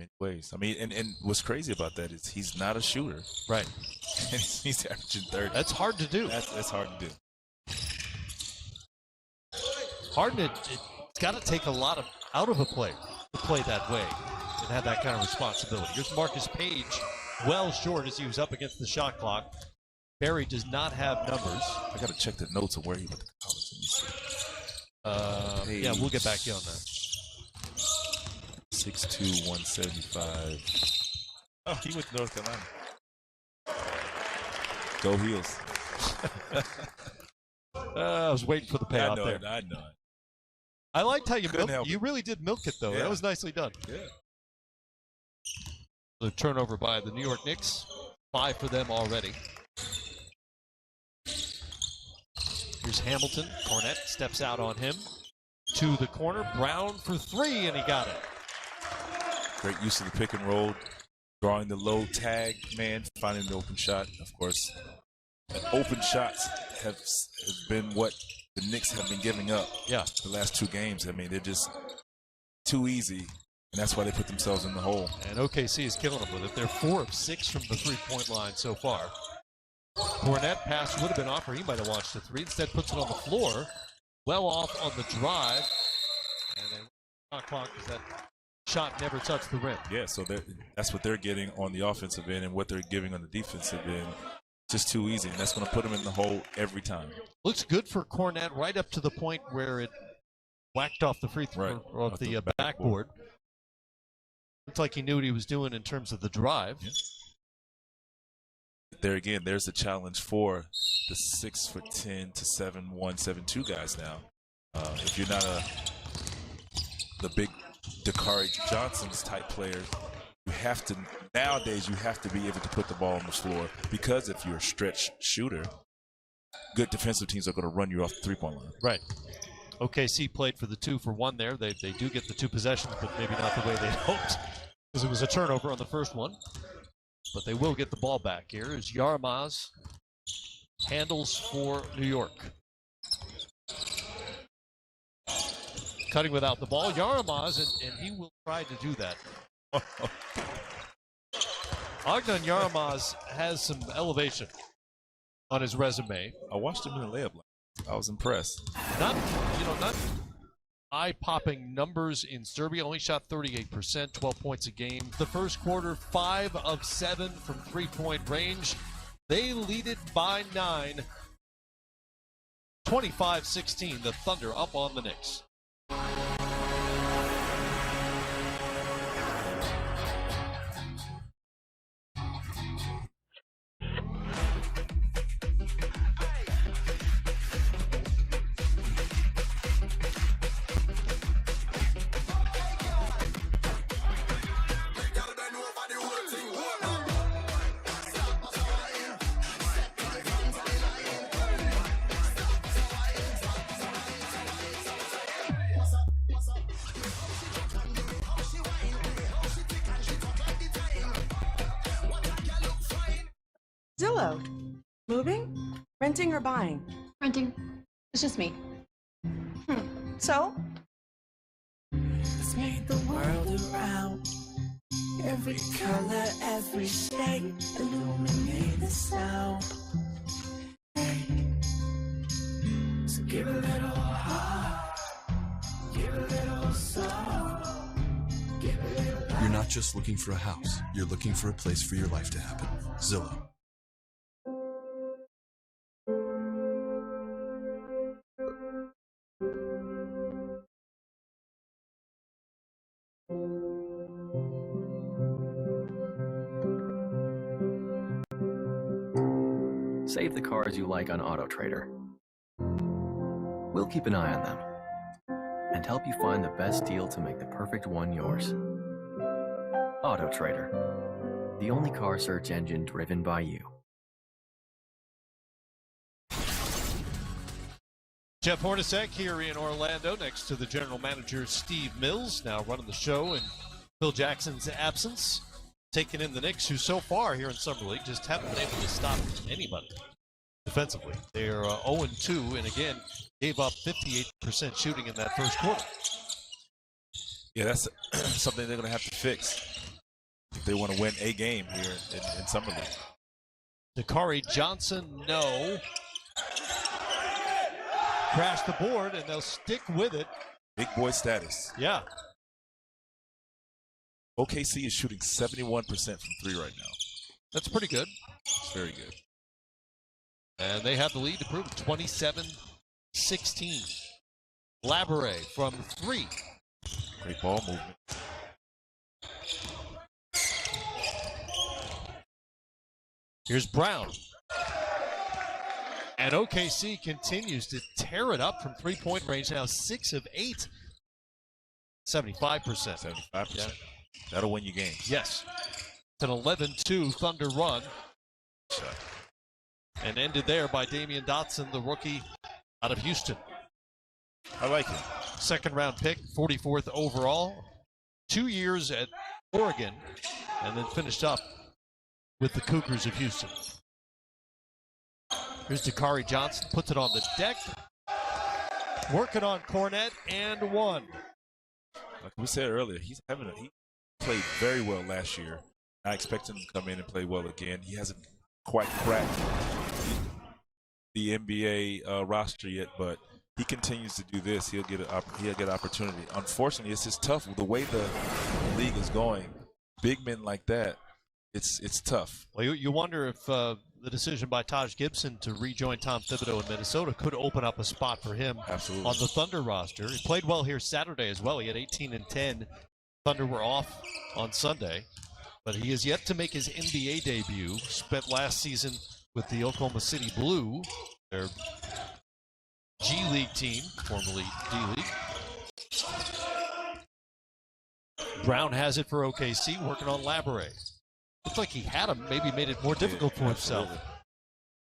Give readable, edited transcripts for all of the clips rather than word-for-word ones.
many ways. I mean, and what's crazy about that is he's not a shooter. Right. And he's averaging 30. That's hard to do. That's hard to do. Harden, it's got to take a lot out of a player to play that way and have that kind of responsibility. Here's Marcus Page, well short as he was up against the shot clock. Barry does not have numbers. I got to check the notes of where he went to college. Let me see. Yeah, we'll get back to you on that. 6'2", 175. Oh, he went to North Carolina. Go Heels. I was waiting for the payout there. I know it. I liked how you really did milk it, though. Yeah. That was nicely done. Yeah. The turnover by the New York Knicks. 5 for them already. Here's Hamilton. Cornette steps out on him. To the corner. Brown for 3, and he got it. Great use of the pick and roll. Drawing the low tag man, finding the open shot. Of course, open shots have been what the Knicks have been giving up. Yeah. The last 2 games. I mean, they're just too easy, and that's why they put themselves in the hole. And OKC is killing them with it. They're 4 of 6 from the three-point line so far. Cornette pass would have been off, or he might have launched a 3. Instead, puts it on the floor. Well off on the drive. And then shot clock because that shot never touched the rim. Yeah, so that's what they're getting on the offensive end, and what they're giving on the defensive end. Just too easy, and that's going to put them in the hole every time. Looks good for Cornette right up to the point where it whacked off the free throw, or off the backboard. Looked like he knew what he was doing in terms of the drive. Yeah. There again, there's a challenge for the 6'10" to 7'1", 7'2" guys now. If you're not the big Dakari Johnson's type player, nowadays you have to be able to put the ball on the floor, because if you're a stretch shooter, good defensive teams are going to run you off the three-point line. Right. OKC played for the 2 for 1 there. They do get the 2 possessions, but maybe not the way they hoped, because it was a turnover on the first one. But they will get the ball back here as Yaramaz handles for New York. Cutting without the ball, Yaramaz, and he will try to do that. Ogden Yaramaz has some elevation on his resume. I watched him in the layup. I was impressed. Not eye-popping numbers in Serbia. Only shot 38%, 12 points a game. The first quarter, 5 of 7 from three-point range. They lead it by 9. 25-16, the Thunder up on the Knicks. Zillow. Moving? Renting or buying? Renting. It's just me. So? Let's paint the world around. Every color, every shade, illuminate the sound. Hey. So give a little heart, give a little soul, give a little life. You're not just looking for a house, you're looking for a place for your life to happen. Zillow. Save the cars you like on AutoTrader. We'll keep an eye on them and help you find the best deal to make the perfect one yours. AutoTrader, the only car search engine driven by you. Jeff Hornacek here in Orlando next to the general manager Steve Mills, now running the show in Phil Jackson's absence, taking in the Knicks, who so far here in Summer League just haven't been able to stop anybody defensively. They're 0-2, and again, gave up 58% shooting in that first quarter. Yeah, that's something they're going to have to fix. if they want to win a game here in Summer League. Dakari Johnson, no. Crash the board, and they'll stick with it. Big boy status. Yeah. OKC is shooting 71% from three right now. That's pretty good. It's very good. And they have the lead to prove it, 27-16. Laboure from three. Great ball movement. Here's Brown. And OKC continues to tear it up from three-point range, now 6 of 8. 75%. 75%. Yeah. That'll win you games. Yes. It's an 11-2 Thunder run. And ended there by Damian Dotson, the rookie out of Houston. I like it. Second-round pick, 44th overall. 2 years at Oregon, and then finished up with the Cougars of Houston. Here's Dakari Johnson, puts it on the deck. Working on Cornet, and one. Like we said earlier, he played very well last year. I expect him to come in and play well again. He hasn't quite cracked the NBA roster yet, but he continues to do this. He'll get opportunity. Unfortunately, it's just tough the way the league is going. Big men like that, it's tough. Well, you wonder if the decision by Taj Gibson to rejoin Tom Thibodeau in Minnesota could open up a spot for him. Absolutely. On the Thunder roster. He played well here Saturday as well. He had 18 and 10. Thunder were off on Sunday, but he is yet to make his NBA debut. Spent last season with the Oklahoma City Blue, their G League team, formerly D League. Brown has it for OKC, working on Laboure. Looks like he had him, maybe made it more difficult for himself.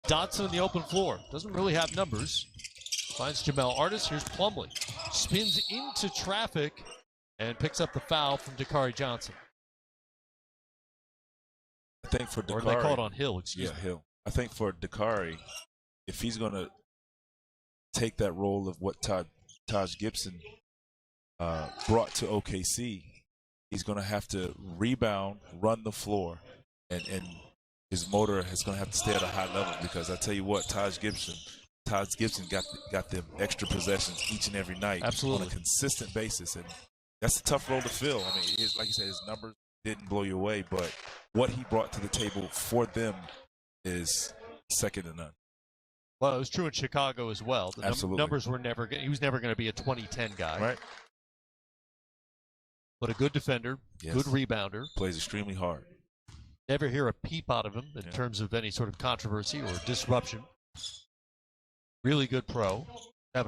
Dotson in the open floor. Doesn't really have numbers. Finds Jamel Artis. Here's Plumlee. Spins into traffic and picks up the foul from Dakari Johnson. I think for Dakari, or they call it on Hill, excuse me. Hill. I think for Dakari, if he's going to take that role of what Taj Gibson brought to OKC, he's going to have to rebound, run the floor, and his motor is going to have to stay at a high level, because I tell you what, Taj Gibson got them extra possessions each and every night. Absolutely. On a consistent basis, and that's a tough role to fill. I mean, like you said, his numbers didn't blow you away, but what he brought to the table for them is second to none. Well, it was true in Chicago as well. The Absolutely. Numbers were he was never going to be a 20-10 guy. Right. But a good defender, Yes. good rebounder. Plays extremely hard. Never hear a peep out of him in terms of any sort of controversy or disruption. Really good pro.